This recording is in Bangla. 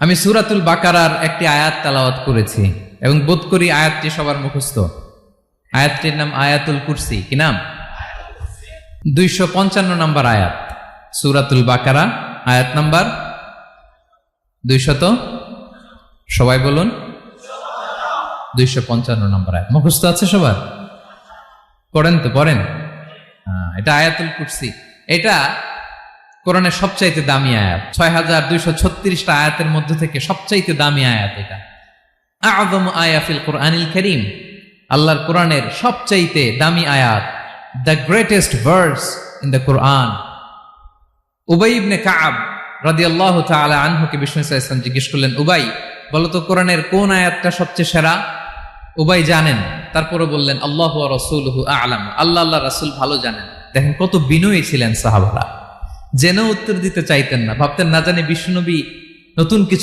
আমি সূরাতুল বাকারার একটি আয়াত তেলাওয়াত করেছি এবং বোধ করি আয়াতটি সবার মুখস্থ। আয়াতটির নাম আয়াতুল কুরসি। কি নাম? 255 নম্বর আয়াত, সূরাতুল বাকারা, আয়াত নাম্বার 200। সবাই বলুন, 255 নম্বর আয়াত। মুখস্থ আছে সবার? পড়েন তো, পড়েন। এটা আয়াতুল কুরসি। এটা কোরআনের সবচাইতে দামি আয়াত। 6236টা আয়াতের মধ্যে থেকে সবচাইতে দামি আয়াত এটা। আযম আয়া ফিল কুরআনিল কারীম, আল্লাহর কোরআনের সবচাইতে দামি আয়াত, the greatest verse in the Quran. উবাই ইবনে কাব রাদিয়াল্লাহু তাআলা আনহুকে বিষ্ণু সাল্লাল্লাহু আলাইহি ওয়াসাল্লাম জিজ্ঞেস করলেন, উবাই বলো তো কোরআনের কোন আয়াতটা সবচেয়ে সেরা? উবাই জানেন, তারপরে বললেন আল্লাহু ওয়া রাসূলুহু আ'লাম, আল্লাহ আল্লাহ রাসূল ভালো জানেন। দেখেন কত বিনয়ী ছিলেন সাহাবারা, জেনে উত্তর দিতে চাইতেন না, ভাবতেন না জানি বিশ্বনবী নতুন কিছু